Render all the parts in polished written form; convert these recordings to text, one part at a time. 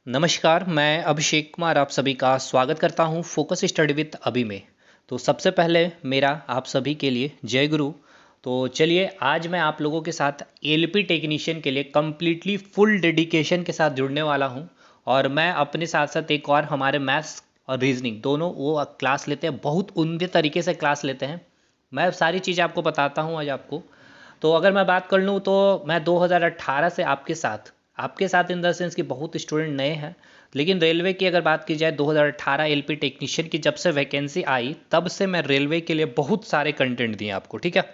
नमस्कार, मैं अभिषेक कुमार आप सभी का स्वागत करता हूँ फोकस स्टडी विद अभी में। तो सबसे पहले मेरा आप सभी के लिए जय गुरु। तो चलिए आज मैं आप लोगों के साथ एलपी टेक्नीशियन के लिए कम्प्लीटली फुल डेडिकेशन के साथ जुड़ने वाला हूँ। और मैं अपने साथ साथ एक और हमारे मैथ्स और रीजनिंग दोनों वो क्लास लेते हैं, बहुत उम्दे तरीके से क्लास लेते हैं। मैं सारी चीज़ें आपको बताता हूँ आज आपको। तो अगर मैं बात कर लूँ तो मैं 2018 से आपके साथ इन द सेंस कि बहुत स्टूडेंट नए हैं। लेकिन रेलवे की अगर बात की जाए 2018 एलपी टेक्नीशियन की जब से वैकेंसी आई तब से मैं रेलवे के लिए बहुत सारे कंटेंट दिए आपको, ठीक है।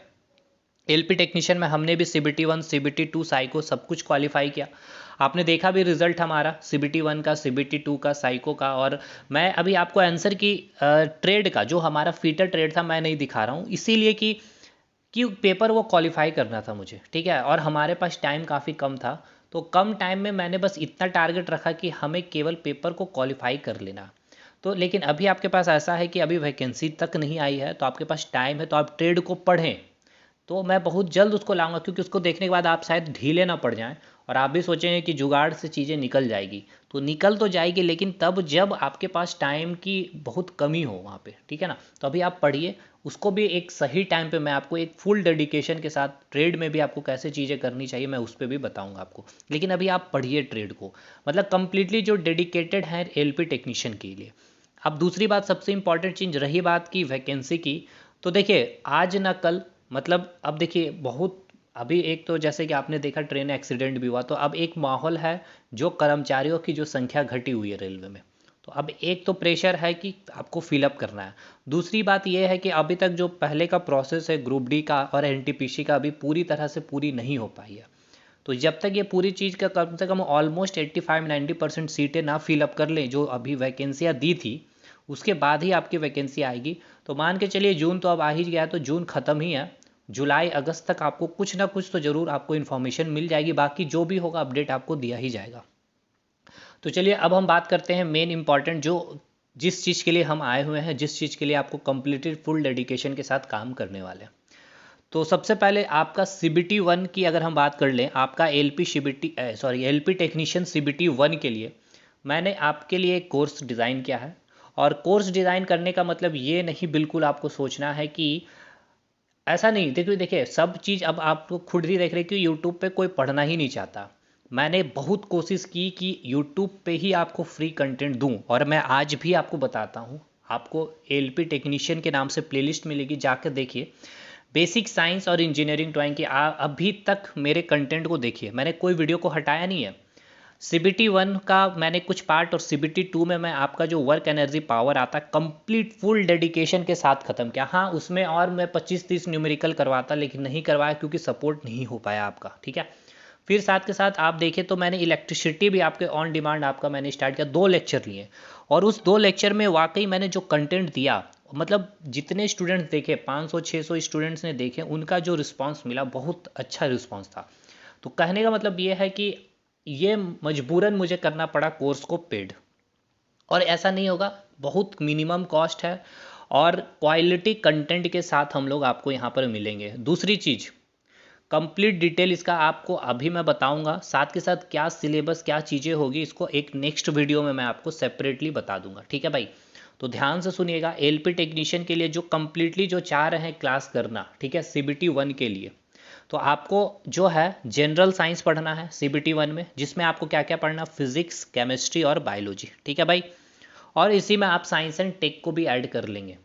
एलपी टेक्नीशियन में हमने भी सीबीटी 1 सीबीटी 2 साइको सब कुछ क्वालिफाई किया। आपने देखा भी रिजल्ट हमारा सीबीटी 1 का, सीबीटी 2 का, साइको का। और मैं अभी आपको आंसर की ट्रेड का जो हमारा फीटर ट्रेड था मैं नहीं दिखा रहा हूँ, इसीलिए कि पेपर वो क्वालिफाई करना था मुझे, ठीक है। और हमारे पास टाइम काफ़ी कम था, तो कम टाइम में मैंने बस इतना टारगेट रखा कि हमें केवल पेपर को क्वालिफाई कर लेना। तो लेकिन अभी आपके पास ऐसा है कि अभी वैकेंसी तक नहीं आई है, तो आपके पास टाइम है, तो आप ट्रेड को पढ़ें। तो मैं बहुत जल्द उसको लाऊंगा, क्योंकि उसको देखने के बाद आप शायद ढीले ना पड़ जाएं और आप भी सोचेंगे कि जुगाड़ से चीज़ें निकल जाएगी। तो निकल तो जाएगी, लेकिन तब जब आपके पास टाइम की बहुत कमी हो वहाँ पे, ठीक है ना। तो अभी आप पढ़िए, उसको भी एक सही टाइम पे मैं आपको एक फुल डेडिकेशन के साथ ट्रेड में भी आपको कैसे चीज़ें करनी चाहिए मैं उस पर भी बताऊंगा आपको। लेकिन अभी आप पढ़िए ट्रेड को, मतलब कंप्लीटली जो डेडिकेटेड है एलपी टेक्नीशियन के लिए। अब दूसरी बात, सबसे इंपॉर्टेंट चीज़ रही बात की वैकेंसी की। तो देखिए आज ना कल, मतलब अब देखिए बहुत, अभी एक तो जैसे कि आपने देखा ट्रेन एक्सीडेंट भी हुआ, तो अब एक माहौल है जो कर्मचारियों की जो संख्या घटी हुई है रेलवे में। तो अब एक तो प्रेशर है कि आपको फिलअप करना है। दूसरी बात यह है कि अभी तक जो पहले का प्रोसेस है ग्रुप डी का और एनटीपीसी का अभी पूरी तरह से पूरी नहीं हो पाई है। तो जब तक ये पूरी चीज़ का कम से कम ऑलमोस्ट 85-90% सीटें ना फिलअप कर लें जो अभी वैकेंसियाँ दी थी, उसके बाद ही आपकी वैकेंसी आएगी। तो मान के चलिए जून तो अब आ ही गया है, तो जून ख़त्म ही है। जुलाई अगस्त तक आपको कुछ ना कुछ तो ज़रूर आपको इन्फॉर्मेशन मिल जाएगी, बाकी जो भी होगा अपडेट आपको दिया ही जाएगा। तो चलिए अब हम बात करते हैं मेन इंपॉर्टेंट, जो जिस चीज़ के लिए हम आए हुए हैं, जिस चीज़ के लिए आपको कंप्लीटेड फुल डेडिकेशन के साथ काम करने वाले हैं। तो सबसे पहले आपका सीबीटी 1 की अगर हम बात कर लें, आपका एलपी टेक्नीशियन सीबीटी 1 के लिए मैंने आपके लिए एक कोर्स डिज़ाइन किया है। और कोर्स डिज़ाइन करने का मतलब ये नहीं बिल्कुल आपको सोचना है कि ऐसा नहीं। देखिए देखिए सब चीज़ अब आप लोग खुद ही देख रहे हैं कि यूट्यूब पे कोई पढ़ना ही नहीं चाहता। मैंने बहुत कोशिश की कि यूट्यूब पे ही आपको फ्री कंटेंट दूं, और मैं आज भी आपको बताता हूं। आपको एलपी टेक्नीशियन के नाम से प्लेलिस्ट मिलेगी, जाकर देखिए। बेसिक साइंस और इंजीनियरिंग ड्राइंग की अभी तक मेरे कंटेंट को देखिए, मैंने कोई वीडियो को हटाया नहीं है। सीबीटी 1 का मैंने कुछ पार्ट और सीबीटी 2 में मैं आपका जो वर्क एनर्जी पावर आता कंप्लीट फुल डेडिकेशन के साथ ख़त्म किया। हाँ, उसमें और मैं 25-30 न्यूमेरिकल करवाता, लेकिन नहीं करवाया क्योंकि सपोर्ट नहीं हो पाया आपका, ठीक है। फिर साथ के साथ आप देखें तो मैंने इलेक्ट्रिसिटी भी आपके ऑन डिमांड आपका मैंने स्टार्ट किया, 2 लेक्चर लिए। और उस 2 लेक्चर में वाकई मैंने जो कंटेंट दिया, मतलब जितने स्टूडेंट्स देखे, 500-600 स्टूडेंट्स ने देखे, उनका जो रिस्पांस मिला बहुत अच्छा रिस्पांस था। तो कहने का मतलब ये है कि ये मजबूरन मुझे करना पड़ा कोर्स को पेड। और ऐसा नहीं होगा, बहुत मिनिमम कॉस्ट है और क्वालिटी कंटेंट के साथ हम लोग आपको यहाँ पर मिलेंगे। दूसरी चीज़, कंप्लीट डिटेल इसका आपको अभी मैं बताऊंगा, साथ के साथ क्या सिलेबस क्या चीज़ें होगी इसको एक नेक्स्ट वीडियो में मैं आपको सेपरेटली बता दूंगा, ठीक है भाई। तो ध्यान से सुनिएगा, एलपी टेक्नीशियन के लिए जो कंप्लीटली जो चाह रहे हैं क्लास करना, ठीक है, सीबीटी 1 के लिए, तो आपको जो है जनरल साइंस पढ़ना है सीबीटी 1 में, जिसमें आपको क्या क्या पढ़ना, फिजिक्स, केमिस्ट्री और बायोलॉजी, ठीक है भाई। और इसी में आप साइंस एंड टेक को भी ऐड कर लेंगे।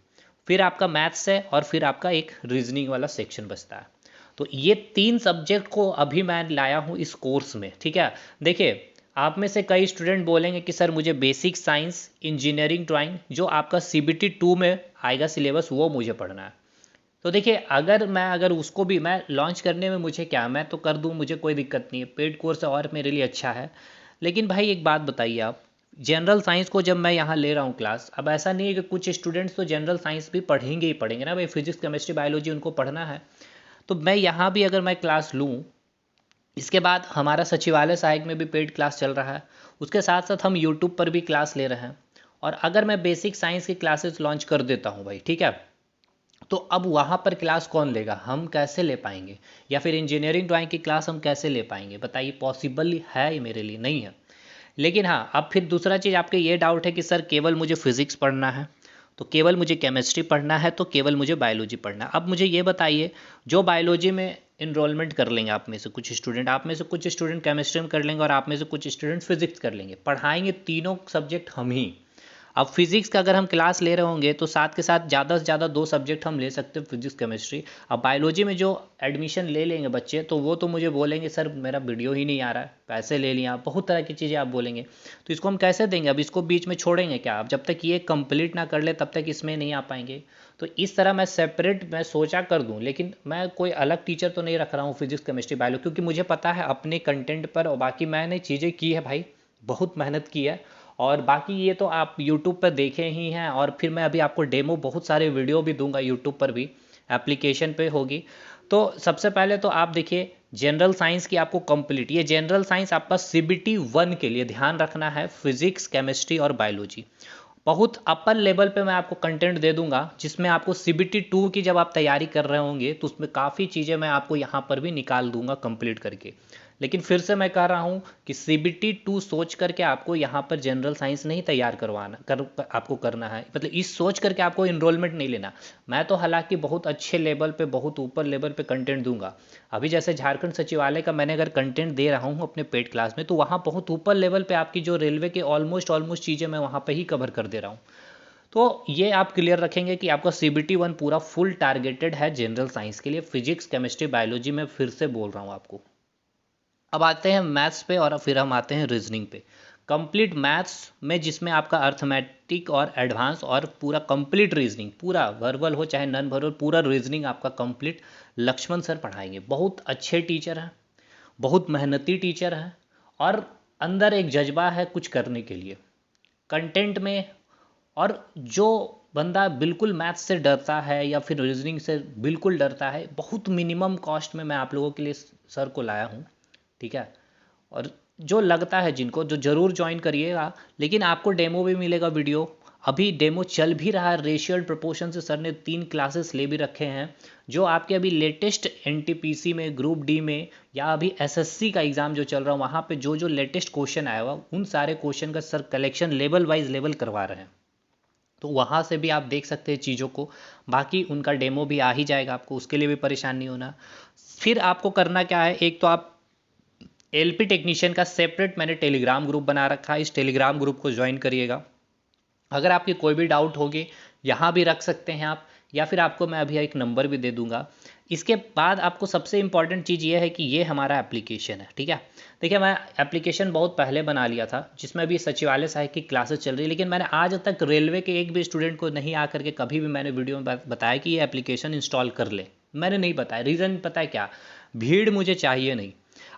फिर आपका मैथ्स है और फिर आपका एक रीजनिंग वाला सेक्शन बचता है। तो ये 3 सब्जेक्ट को अभी मैं लाया हूँ इस कोर्स में, ठीक है। देखिए आप में से कई स्टूडेंट बोलेंगे कि सर मुझे बेसिक साइंस, इंजीनियरिंग ड्राइंग जो आपका सीबीटी 2 में आएगा सिलेबस वो मुझे पढ़ना है। तो देखिए अगर उसको भी मैं लॉन्च करने में, मुझे क्या, मैं तो कर दूं, मुझे कोई दिक्कत नहीं है, पेड कोर्स और मेरे लिए अच्छा है। लेकिन भाई एक बात बताइए आप, जनरल साइंस को जब मैं यहाँ ले रहा हूँ क्लास, अब ऐसा नहीं है कि कुछ स्टूडेंट्स तो जनरल साइंस भी पढ़ेंगे ही पढ़ेंगे ना भाई, फिजिक्स केमिस्ट्री बायोलॉजी उनको पढ़ना है। तो मैं यहाँ भी अगर मैं क्लास लूँ, इसके बाद हमारा सचिवालय सहायक में भी पेड क्लास चल रहा है, उसके साथ साथ हम यूट्यूब पर भी क्लास ले रहे हैं। और अगर मैं बेसिक साइंस की क्लासेस लॉन्च कर देता हूँ भाई, ठीक है, तो अब वहाँ पर क्लास कौन लेगा, हम कैसे ले पाएंगे? या फिर इंजीनियरिंग ड्राइंग की क्लास हम कैसे ले पाएंगे? बताइए, पॉसिबल है ये मेरे लिए? नहीं है। लेकिन हाँ, अब फिर दूसरा चीज़ आपके ये डाउट है कि सर केवल मुझे फिजिक्स पढ़ना है, तो केवल मुझे केमिस्ट्री पढ़ना है, तो केवल मुझे बायोलॉजी पढ़ना है। अब मुझे ये बताइए, जो बायोलॉजी में इनरोलमेंट कर लेंगे आप में से कुछ स्टूडेंट, आप में से कुछ स्टूडेंट केमिस्ट्री में कर लेंगे और आप में से कुछ स्टूडेंट फिजिक्स कर लेंगे, पढ़ाएंगे तीनों सब्जेक्ट हम ही। अब फिजिक्स का अगर हम क्लास ले रहे होंगे तो साथ के साथ ज़्यादा से ज़्यादा 2 सब्जेक्ट हम ले सकते हैं, फिजिक्स केमिस्ट्री। अब बायोलॉजी में जो एडमिशन ले लेंगे बच्चे, तो वो तो मुझे बोलेंगे सर मेरा वीडियो ही नहीं आ रहा है, पैसे ले लिया, बहुत तरह की चीज़ें आप बोलेंगे। तो इसको हम कैसे देंगे? अब इसको बीच में छोड़ेंगे क्या? अब जब तक ये कंप्लीट ना कर ले तब तक इसमें नहीं आ पाएंगे। तो इस तरह मैं सेपरेट मैं सोचा कर दूं, लेकिन मैं कोई अलग टीचर तो नहीं रख रहा हूँ फिजिक्स केमिस्ट्री बायोलॉजी, क्योंकि मुझे पता है अपने कंटेंट पर, और बाकी मैंने चीज़ें की है भाई, बहुत मेहनत की है। और बाकी ये तो आप यूट्यूब पर देखे ही हैं, और फिर मैं अभी आपको डेमो बहुत सारे वीडियो भी दूंगा यूट्यूब पर भी, एप्लीकेशन पे होगी। तो सबसे पहले तो आप देखिए जनरल साइंस की आपको कंप्लीट, ये जनरल साइंस आपका CBT 1 के लिए ध्यान रखना है, फिजिक्स केमिस्ट्री और बायोलॉजी। बहुत अपर लेवल पे मैं आपको कंटेंट दे दूंगा, जिसमें आपको CBT 2 की जब आप तैयारी कर रहे होंगे तो उसमें काफ़ी चीज़ें मैं आपको यहाँ पर भी निकाल दूंगा कंप्लीट करके। लेकिन फिर से मैं कह रहा हूँ कि CBT 2 सोच करके आपको यहाँ पर जनरल साइंस नहीं तैयार आपको करना है, मतलब इस सोच करके आपको इनरोलमेंट नहीं लेना। मैं तो हालांकि बहुत अच्छे लेवल पे, बहुत ऊपर लेवल पे कंटेंट दूंगा। अभी जैसे झारखंड सचिवालय का मैंने अगर कंटेंट दे रहा हूँ अपने पेड क्लास में, तो वहाँ बहुत ऊपर लेवल पे आपकी जो रेलवे के ऑलमोस्ट चीज़ें मैं वहाँ पे ही कवर कर दे रहा हूँ। तो ये आप क्लियर रखेंगे कि आपका CBT 1 पूरा फुल टारगेटेड है जनरल साइंस के लिए, फिजिक्स केमिस्ट्री बायोलॉजी में फिर से बोल रहा हूँ आपको। अब आते हैं मैथ्स पे, और फिर हम आते हैं रीजनिंग पे। कंप्लीट मैथ्स में जिसमें आपका अर्थमेटिक और एडवांस और पूरा कंप्लीट रीजनिंग, पूरा वर्बल हो चाहे नॉन वर्बल, पूरा रीजनिंग आपका कंप्लीट लक्ष्मण सर पढ़ाएंगे। बहुत अच्छे टीचर हैं, बहुत मेहनती टीचर हैं, और अंदर एक जज्बा है कुछ करने के लिए कंटेंट में। और जो बंदा बिल्कुल मैथ्स से डरता है या फिर रीजनिंग से बिल्कुल डरता है, बहुत मिनिमम कॉस्ट में मैं आप लोगों के लिए सर को लाया हूँ, ठीक है। और जो लगता है जिनको, जो ज़रूर ज्वाइन करिएगा, लेकिन आपको डेमो भी मिलेगा वीडियो। अभी डेमो चल भी रहा है, रेशियल प्रोपोर्शन से सर ने 3 क्लासेस ले भी रखे हैं, जो आपके अभी लेटेस्ट NTPC में, ग्रुप डी में, या अभी SSC का एग्ज़ाम जो चल रहा है वहाँ पे जो जो लेटेस्ट क्वेश्चन आया हुआ, उन सारे क्वेश्चन का sir collection level wise level करवा रहे हैं। तो वहाँ से भी आप देख सकते हैं चीज़ों को। बाकी उनका डेमो भी आ ही जाएगा आपको, उसके लिए भी परेशान नहीं होना। फिर आपको करना क्या है, एक तो आप LP टेक्नीशियन का सेपरेट मैंने टेलीग्राम ग्रुप बना रखा है, इस टेलीग्राम ग्रुप को ज्वाइन करिएगा। अगर आपकी कोई भी डाउट होगी यहाँ भी रख सकते हैं आप, या फिर आपको मैं अभी एक नंबर भी दे दूंगा। इसके बाद आपको सबसे इंपॉर्टेंट चीज़ ये है कि ये हमारा एप्लीकेशन है, ठीक है। देखिए मैं एप्लीकेशन बहुत पहले बना लिया था, जिसमें भी सचिवालय सहायक की क्लासेस चल रही है, लेकिन मैंने आज तक रेलवे के एक भी स्टूडेंट को नहीं आकर के कभी भी मैंने वीडियो में बताया कि ये एप्लीकेशन इंस्टॉल कर ले। मैंने नहीं बताया, रीज़न पता है क्या? भीड़ मुझे चाहिए नहीं।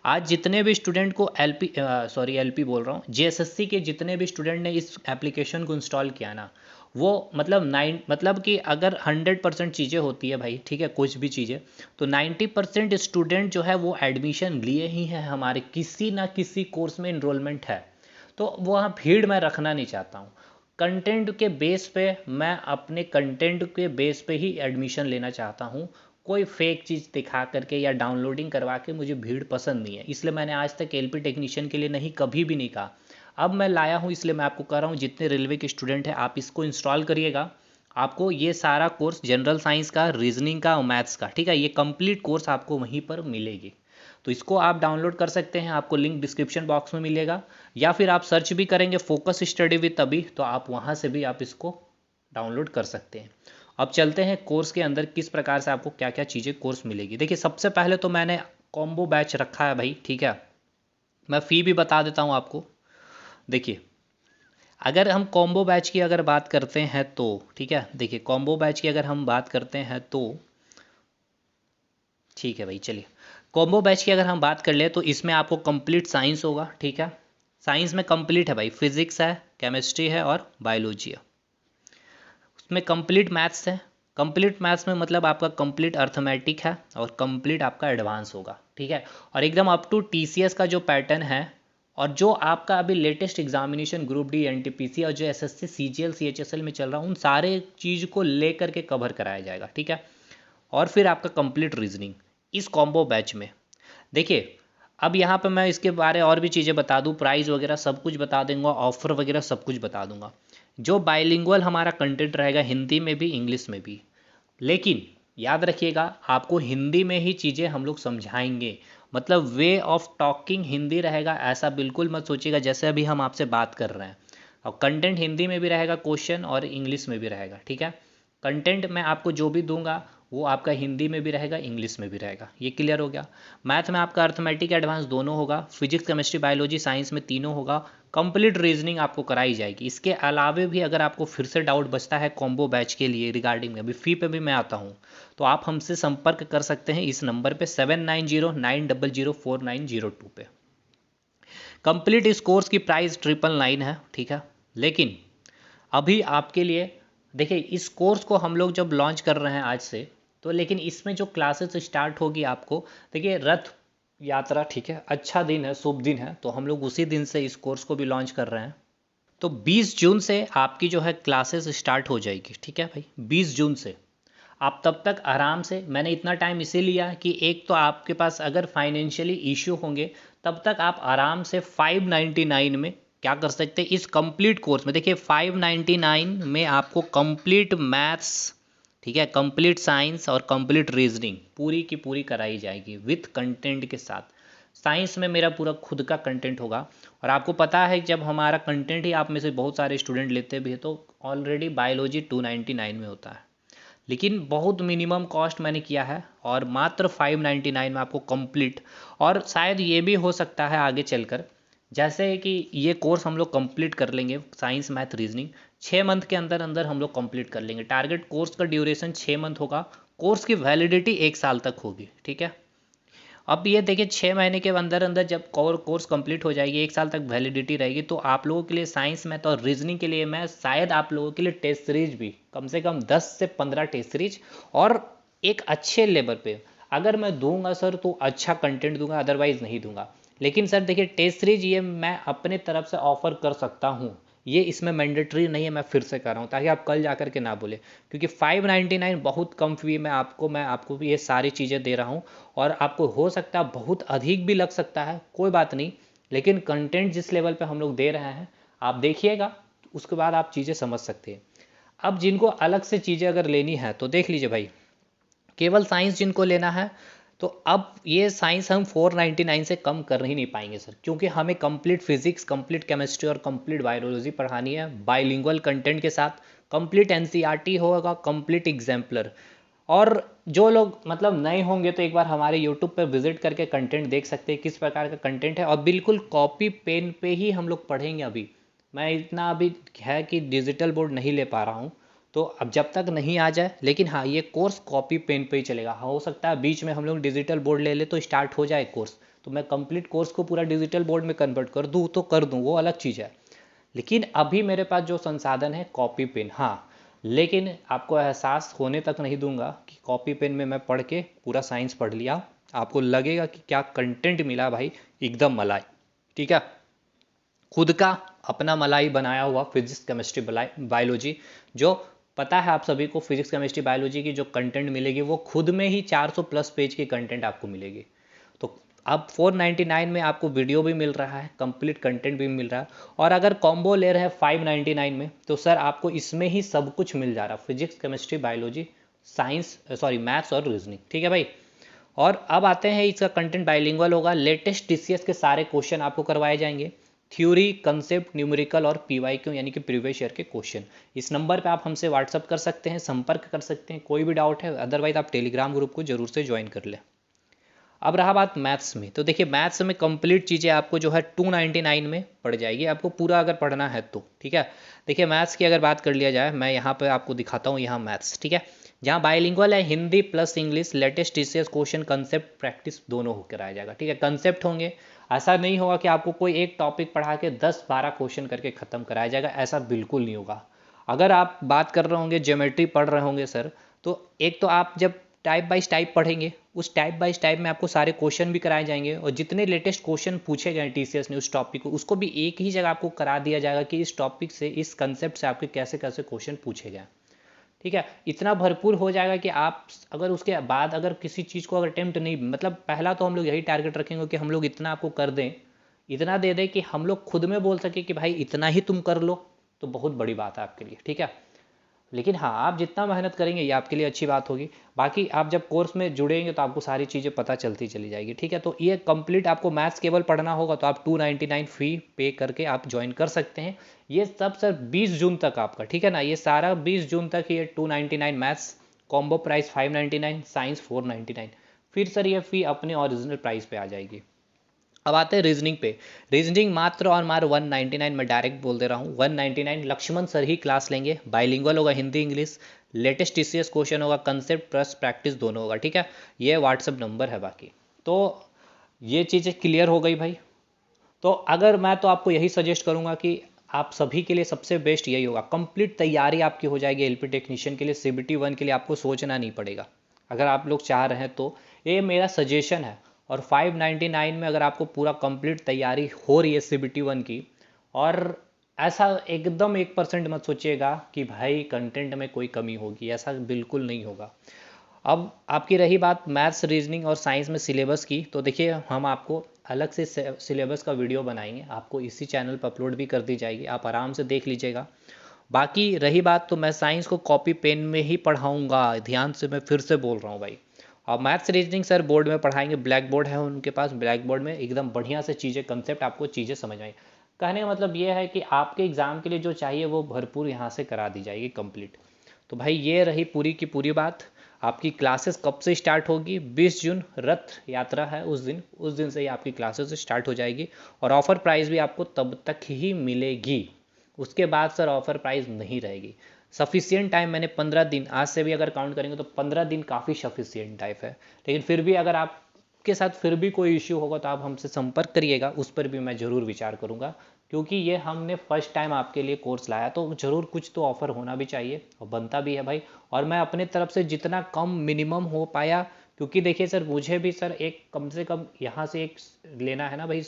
आज जितने भी स्टूडेंट को LP बोल रहा हूँ, JSSC के जितने भी स्टूडेंट ने इस एप्लीकेशन को इंस्टॉल किया ना, वो मतलब कि अगर 100% चीज़ें होती है भाई, ठीक है, कुछ भी चीज़ें, तो 90% स्टूडेंट जो है वो एडमिशन लिए ही हैं, हमारे किसी ना किसी कोर्स में इनरोलमेंट है। तो वहाँ भीड़ मैं रखना नहीं चाहता हूँ। कंटेंट के बेस पे, मैं अपने कंटेंट के बेस पे ही एडमिशन लेना चाहता हूँ। कोई फेक चीज़ दिखा करके या डाउनलोडिंग करवा के मुझे भीड़ पसंद नहीं है, इसलिए मैंने आज तक LP टेक्नीशियन के लिए नहीं, कभी भी नहीं कहा। अब मैं लाया हूँ, इसलिए मैं आपको कह रहा हूँ जितने रेलवे के स्टूडेंट हैं आप इसको इंस्टॉल करिएगा। आपको ये सारा कोर्स जनरल साइंस का, रीजनिंग का और मैथ्स का, ठीक है, ये कंप्लीट कोर्स आपको वहीं पर मिलेगी। तो इसको आप डाउनलोड कर सकते हैं, आपको लिंक डिस्क्रिप्शन बॉक्स में मिलेगा, या फिर आप सर्च भी करेंगे फोकस स्टडी विद अभी, तो आप वहाँ से भी आप इसको डाउनलोड कर सकते हैं। अब चलते हैं कोर्स के अंदर, किस प्रकार से आपको क्या क्या चीज़ें कोर्स मिलेगी। देखिए सबसे पहले तो मैंने कॉम्बो बैच रखा है भाई, ठीक है। मैं फ़ी भी बता देता हूँ आपको। देखिए अगर हम कॉम्बो बैच की अगर बात करते हैं तो, ठीक है, देखिए कॉम्बो बैच की अगर हम बात करते हैं तो, ठीक है भाई, चलिए कॉम्बो बैच की अगर हम बात कर ले तो इसमें आपको कंप्लीट साइंस होगा, ठीक है। साइंस में कंप्लीट है भाई, फिजिक्स है, केमिस्ट्री है और बायोलॉजी है। उसमें कंप्लीट मैथ्स है। कंप्लीट मैथ्स में मतलब आपका कंप्लीट अर्थमेटिक है और कंप्लीट आपका एडवांस होगा, ठीक है। और एकदम अप टू TCS का जो पैटर्न है, और जो आपका अभी latest examination group D NTPC और जो SSC CGL CHSL में चल रहा है, उन सारे चीज़ को लेकर के कवर कराया जाएगा, ठीक है। और फिर आपका कंप्लीट रीजनिंग इस कॉम्बो बैच में। देखिए अब यहाँ पे मैं इसके बारे और भी चीज़ें बता दूँ, प्राइस वगैरह सब कुछ बता दूंगा, ऑफर वगैरह सब कुछ बता दूंगा। जो बाइलिंगुअल हमारा कंटेंट रहेगा, हिंदी में भी इंग्लिश में भी, लेकिन याद रखिएगा आपको हिंदी में ही चीज़ें हम लोग समझाएंगे। मतलब वे ऑफ टॉकिंग हिंदी रहेगा, ऐसा बिल्कुल मत सोचिएगा जैसे अभी हम आपसे बात कर रहे हैं। और कंटेंट हिंदी में भी रहेगा, क्वेश्चन और इंग्लिश में भी रहेगा, ठीक है। कंटेंट मैं आपको जो भी दूंगा वो आपका हिंदी में भी रहेगा, इंग्लिश में भी रहेगा। ये क्लियर हो गया। मैथ में आपका अर्थमेटिक एडवांस दोनों होगा, फिजिक्स केमिस्ट्री बायोलॉजी साइंस में तीनों होगा। कंप्लीट रीजनिंग आपको कराई जाएगी। इसके अलावे भी अगर आपको फिर से डाउट बचता है कॉम्बो बैच के लिए रिगार्डिंग में, अभी फी पे भी मैं आता हूँ, तो आप हमसे संपर्क कर सकते हैं इस नंबर पे 7909004902 पे। कंप्लीट इस कोर्स की प्राइस 999 है, ठीक है। लेकिन अभी आपके लिए देखिए, इस कोर्स को हम लोग जब लॉन्च कर रहे हैं आज से, तो लेकिन इसमें जो क्लासेस स्टार्ट होगी आपको, देखिए रथ यात्रा, ठीक है, अच्छा दिन है, शुभ दिन है, तो हम लोग उसी दिन से इस कोर्स को भी लॉन्च कर रहे हैं। तो 20 जून से आपकी जो है क्लासेस स्टार्ट हो जाएगी, ठीक है भाई। 20 जून से आप तब तक आराम से, मैंने इतना टाइम इसे लिया कि एक तो आपके पास अगर फाइनेंशियली इश्यू होंगे, तब तक आप आराम से 599 में क्या कर सकते हैं इस कंप्लीट कोर्स में। देखिए 599 में आपको कंप्लीट मैथ्स, ठीक है, कंप्लीट साइंस और कंप्लीट रीजनिंग पूरी की पूरी कराई जाएगी विथ कंटेंट के साथ। साइंस में मेरा पूरा खुद का कंटेंट होगा। और आपको पता है जब हमारा कंटेंट ही आप में से बहुत सारे स्टूडेंट लेते भी हैं, तो ऑलरेडी बायोलॉजी 299 में होता है। लेकिन बहुत मिनिमम कॉस्ट मैंने किया है और मात्र 599 में आपको कंप्लीट। और शायद ये भी हो सकता है आगे चलकर, जैसे कि ये कोर्स हम लोग कंप्लीट कर लेंगे, साइंस मैथ रीजनिंग 6 मंथ के अंदर अंदर हम लोग कंप्लीट कर लेंगे। टारगेट कोर्स का ड्यूरेशन 6 मंथ होगा, कोर्स की वैलिडिटी 1 साल तक होगी, ठीक है। अब ये देखिए 6 महीने के अंदर अंदर जब कोर्स कंप्लीट हो जाएगी, 1 साल तक वैलिडिटी रहेगी, तो आप लोगों के लिए साइंस मैथ और रीजनिंग के लिए मैं शायद आप लोगों के लिए टेस्ट सीरीज भी कम से कम 10 से 15 टेस्ट सीरीज और एक अच्छे लेवल पे अगर मैं दूंगा सर तो अच्छा कंटेंट दूंगा, अदरवाइज नहीं दूंगा। लेकिन सर देखिए टेस्ट सीरीज ये मैं अपने तरफ से ऑफर कर सकता हूँ, ये इसमें मैंडेटरी नहीं है, मैं फिर से कर रहा हूँ ताकि आप कल जाकर के ना बोले, क्योंकि 599 बहुत कम फी में मैं आपको भी ये सारी चीज़ें दे रहा हूँ। और आपको हो सकता है बहुत अधिक भी लग सकता है, कोई बात नहीं, लेकिन कंटेंट जिस लेवल पे हम लोग दे रहे हैं आप देखिएगा, उसके बाद आप चीज़ें समझ सकते हैं। अब जिनको अलग से चीज़ें अगर लेनी है तो देख लीजिए भाई, केवल साइंस जिनको लेना है, तो अब ये साइंस हम 499 से कम कर ही नहीं पाएंगे सर, क्योंकि हमें कंप्लीट फिजिक्स, कंप्लीट केमिस्ट्री और कंप्लीट बायोलॉजी पढ़ानी है बाइलिंगुअल कंटेंट के साथ। कंप्लीट एनसीईआरटी होगा, कंप्लीट एग्जाम्पलर। और जो लोग मतलब नए होंगे तो एक बार हमारे यूट्यूब पर विजिट करके कंटेंट देख सकते हैं किस प्रकार का कंटेंट है, और बिल्कुल कॉपी पेन पे ही हम लोग पढ़ेंगे। अभी मैं इतना अभी है कि डिजिटल बोर्ड नहीं ले पा रहा हूँ, तो अब जब तक नहीं आ जाए, लेकिन हाँ ये कोर्स कॉपी पेन पे ही चलेगा। हाँ, हो सकता है बीच में हम लोग डिजिटल बोर्ड ले ले तो स्टार्ट हो जाए कोर्स, तो मैं कंप्लीट कोर्स को पूरा डिजिटल बोर्ड में कन्वर्ट कर दूँ तो कर दूँ, वो अलग चीज़ है। लेकिन अभी मेरे पास जो संसाधन है कॉपी पेन, हाँ, लेकिन आपको एहसास होने तक नहीं दूंगा कि कॉपी पेन में मैं पढ़ के पूरा साइंस पढ़ लिया। आपको लगेगा कि क्या कंटेंट मिला भाई, एकदम मलाई, ठीक है। खुद का अपना मलाई बनाया हुआ फिजिक्स केमिस्ट्री बायोलॉजी, जो पता है आप सभी को फिजिक्स केमिस्ट्री बायोलॉजी की जो कंटेंट मिलेगी वो खुद में ही 400 प्लस पेज की कंटेंट आपको मिलेगी। तो अब 499 में आपको वीडियो भी मिल रहा है, कंप्लीट कंटेंट भी मिल रहा है। और अगर कॉम्बो ले रहे हैं 599 में, तो सर आपको इसमें ही सब कुछ मिल जा रहा है, physics chemistry biology science, sorry maths और रीजनिंग, ठीक है भाई। और अब आते हैं, इसका कंटेंट बाइलिंगुअल होगा, लेटेस्ट टीसीएस के सारे क्वेश्चन आपको करवाए जाएंगे, थ्योरी, कंसेप्ट, न्यूमेरिकल और पीवाईक्यू यानी कि प्रीवियस ईयर के क्वेश्चन। इस नंबर पे आप हमसे व्हाट्सअप कर सकते हैं, संपर्क कर सकते हैं, कोई भी डाउट है, अदरवाइज आप टेलीग्राम ग्रुप को जरूर से ज्वाइन कर लें। अब रहा बात मैथ्स में, तो देखिए मैथ्स में कंप्लीट चीज़ें आपको जो है 299 में पड़ जाएगी, आपको पूरा अगर पढ़ना है तो, ठीक है। देखिए मैथ्स की अगर बात कर लिया जाए, मैं यहाँ पे आपको दिखाता हूँ, यहाँ मैथ्स, ठीक है, जहाँ बाइलिंगुअल है, Hindi plus English, latest TCS question, concept practice दोनों होकर आया जाएगा, ठीक है। कंसेप्ट होंगे, ऐसा नहीं होगा कि आपको कोई एक टॉपिक पढ़ा के 10-12 क्वेश्चन करके खत्म कराया जाएगा, ऐसा बिल्कुल नहीं होगा। अगर आप बात कर रहे होंगे, ज्योमेट्री पढ़ रहे होंगे सर, तो एक तो आप जब टाइप बाई टाइप पढ़ेंगे, उस टाइप बाई टाइप में आपको सारे क्वेश्चन भी कराए जाएंगे, और जितने लेटेस्ट क्वेश्चन पूछे गए टीसीएस ने उस टॉपिक को, उसको भी एक ही जगह आपको करा दिया जाएगा कि इस टॉपिक से, इस कंसेप्ट से आपके कैसे कैसे क्वेश्चन पूछे गए, ठीक है, इतना भरपूर हो जाएगा कि आप अगर उसके बाद अगर किसी चीज़ को अगर अटेम्प्ट नहीं, मतलब पहला तो हम लोग यही टारगेट रखेंगे कि हम लोग इतना आपको कर दें, इतना दे दें कि हम लोग खुद में बोल सके कि भाई इतना ही तुम कर लो, तो बहुत बड़ी बात है आपके लिए, ठीक है। लेकिन हाँ, आप जितना मेहनत करेंगे ये आपके लिए अच्छी बात होगी। बाकी आप जब कोर्स में जुड़ेंगे तो आपको सारी चीज़ें पता चलती चली जाएगी, ठीक है। तो ये कंप्लीट आपको मैथ्स केवल पढ़ना होगा तो आप 299 फी पे करके आप ज्वाइन कर सकते हैं। ये सब सर 20 जून तक आपका, ठीक है ना, ये सारा 20 जून तक ये 299 मैथ्स कॉम्बो प्राइस 599, साइंस 499, फिर सर ये फ़ी अपने ओरिजिनल प्राइस पे आ जाएगी। अब आते हैं रीजनिंग पे। रीजनिंग मात्र और मात्र 199 में डायरेक्ट बोल दे रहा हूँ, 199 लक्ष्मण सर ही क्लास लेंगे। बाइलिंगुअल होगा, Hindi English, latest TCS question होगा, कंसेप्ट प्लस प्रैक्टिस दोनों होगा, ठीक है। ये व्हाट्सअप नंबर है। बाकी तो ये चीज़ें क्लियर हो गई भाई। तो अगर मैं तो आपको यही सजेस्ट करूंगा कि आप सभी के लिए सबसे बेस्ट यही होगा, कंप्लीट तैयारी आपकी हो जाएगी एलपी टेक्नीशियन के लिए, सीबीटी 1 के लिए आपको सोचना नहीं पड़ेगा अगर आप लोग चाह रहे हैं तो। ये मेरा सजेशन है। और 599 में अगर आपको पूरा कंप्लीट तैयारी हो रही है सीबीटी 1 की, और ऐसा एकदम 1% मत सोचिएगा कि भाई कंटेंट में कोई कमी होगी, ऐसा बिल्कुल नहीं होगा। अब आपकी रही बात मैथ्स रीजनिंग और साइंस में सिलेबस की, तो देखिए हम आपको अलग से सिलेबस का वीडियो बनाएंगे, आपको इसी चैनल पर अपलोड भी कर दी जाएगी, आप आराम से देख लीजिएगा। बाकी रही बात, तो मैं साइंस को कॉपी पेन में ही पढ़ाऊँगा, ध्यान से मैं फिर से बोल रहा हूँ भाई। और मैथ्स रीजनिंग सर बोर्ड में पढ़ाएंगे, ब्लैक बोर्ड है उनके पास, ब्लैक बोर्ड में एकदम बढ़िया से चीज़ें कंसेप्ट आपको चीज़ें समझ आएंगी। कहने का मतलब ये है कि आपके एग्ज़ाम के लिए जो चाहिए वो भरपूर यहाँ से करा दी जाएगी कंप्लीट। तो भाई ये रही पूरी की पूरी बात। आपकी क्लासेस कब से स्टार्ट होगी? 20 जून रथ यात्रा है, उस दिन से ही आपकी क्लासेस स्टार्ट हो जाएगी। और ऑफ़र प्राइस भी आपको तब तक ही मिलेगी, उसके बाद सर ऑफ़र प्राइस नहीं रहेगी। सफिशियंट टाइम मैंने 15 दिन, आज से भी अगर काउंट करेंगे तो 15 दिन काफ़ी सफिशियंट टाइम है। लेकिन फिर भी अगर आपके साथ फिर भी कोई इश्यू होगा तो आप हमसे संपर्क करिएगा, उस पर भी मैं ज़रूर विचार करूँगा। क्योंकि ये हमने फर्स्ट टाइम आपके लिए कोर्स लाया, तो ज़रूर कुछ तो ऑफ़र होना भी चाहिए और बनता भी है भाई। और मैं अपने तरफ से जितना कम मिनिमम हो पाया, क्योंकि देखिए सर मुझे भी सर एक कम से कम यहाँ से एक लेना है ना भाई,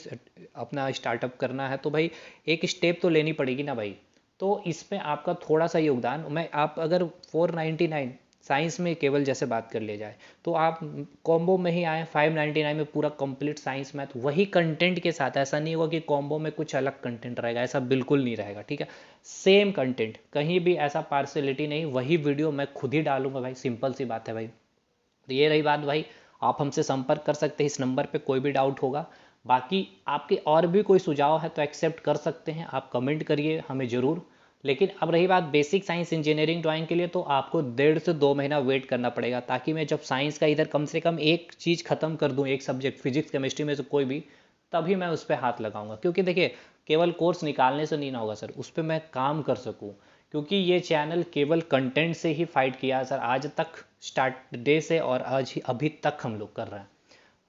अपना स्टार्टअप करना है तो भाई एक स्टेप तो लेनी पड़ेगी ना भाई। तो इसमें आपका थोड़ा सा योगदान, मैं आप अगर 499 साइंस में केवल जैसे बात कर ले जाए तो आप कॉम्बो में ही आए 599 में पूरा कंप्लीट साइंस मैथ वही कंटेंट के साथ। ऐसा नहीं होगा कि कॉम्बो में कुछ अलग कंटेंट रहेगा, ऐसा बिल्कुल नहीं रहेगा, ठीक है। सेम कंटेंट, कहीं भी ऐसा पार्सलिटी नहीं, वही वीडियो मैं खुद ही डालूंगा भाई, सिंपल सी बात है भाई। तो ये रही बात भाई, आप हमसे संपर्क कर सकते हैं इस नंबर पे, कोई भी डाउट होगा। बाकी आपके और भी कोई सुझाव है तो एक्सेप्ट कर सकते हैं, आप कमेंट करिए हमें ज़रूर। लेकिन अब रही बात बेसिक साइंस इंजीनियरिंग ड्राइंग के लिए, तो आपको 1.5 से 2 महीना वेट करना पड़ेगा, ताकि मैं जब साइंस का इधर कम से कम एक चीज़ ख़त्म कर दूँ, एक सब्जेक्ट फिजिक्स केमिस्ट्री में से कोई भी, तभी मैं उस पर हाथ लगाऊंगा। क्योंकि देखिए केवल कोर्स निकालने से नहीं ना होगा सर, उस पर मैं काम कर सकूँ। क्योंकि ये चैनल केवल कंटेंट से ही फाइट किया है सर आज तक, स्टार्ट डे से, और आज ही अभी तक हम लोग कर रहे हैं।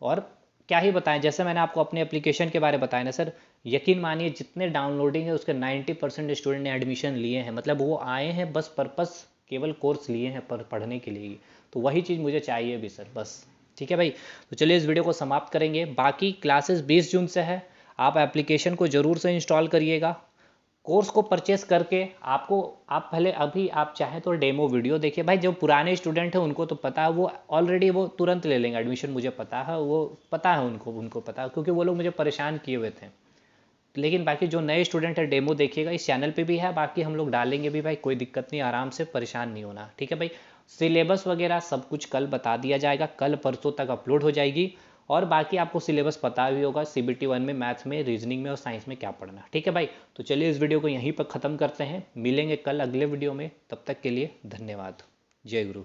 और क्या ही बताएं, जैसे मैंने आपको अपने एप्लीकेशन के बारे में बताया ना सर, यकीन मानिए जितने डाउनलोडिंग है उसके 90% स्टूडेंट ने एडमिशन लिए हैं, मतलब वो आए हैं बस पर्पस केवल कोर्स लिए हैं पर पढ़ने के लिए ही। तो वही चीज़ मुझे चाहिए भी सर, बस। ठीक है भाई, तो चलिए इस वीडियो को समाप्त करेंगे। बाकी क्लासेस 20 जून से है, आप एप्लीकेशन को ज़रूर से इंस्टॉल करिएगा। कोर्स को परचेस करके आपको, आप पहले अभी आप चाहें तो डेमो वीडियो देखिए भाई। जो पुराने स्टूडेंट हैं उनको तो पता है, वो ऑलरेडी वो तुरंत ले लेंगे एडमिशन, मुझे पता है, वो पता है उनको पता है, क्योंकि वो लोग मुझे परेशान किए हुए थे। लेकिन बाकी जो नए स्टूडेंट है डेमो देखिएगा, इस चैनल पे भी है, बाकी हम लोग डालेंगे भी भाई, कोई दिक्कत नहीं, आराम से, परेशान नहीं होना, ठीक है भाई। सिलेबस वगैरह सब कुछ कल बता दिया जाएगा, कल परसों तक अपलोड हो जाएगी। और बाकी आपको सिलेबस पता भी होगा सीबीटी 1 में, मैथ्स में, रीजनिंग में और साइंस में क्या पढ़ना, ठीक है भाई। तो चलिए इस वीडियो को यहीं पर ख़त्म करते हैं, मिलेंगे कल अगले वीडियो में, तब तक के लिए धन्यवाद। जय गुरु।